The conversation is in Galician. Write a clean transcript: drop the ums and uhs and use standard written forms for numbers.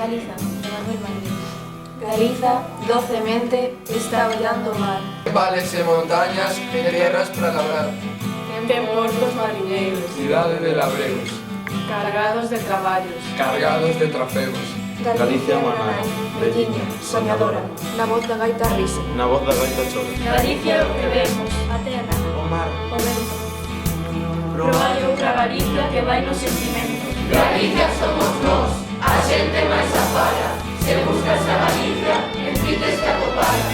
Galiza, de Manuel Marín. Galiza, docemente, está hollando o mar. Vales e montañas e tierras para labrar. Ten portos mariñeiros, Cidade de labregos, cargados de caballos. cargados de trofeos. Galicia manai, velliña, soñadora, Na voz da gaita rise. na voz da gaita chora. Galicia é o que vemos, A terra, O mar, o vento. pero hai outra Galicia que vai no sentimento. Galicia somos nós, a xente máis afara. Se buscas a Galicia, en ti tes que atopala.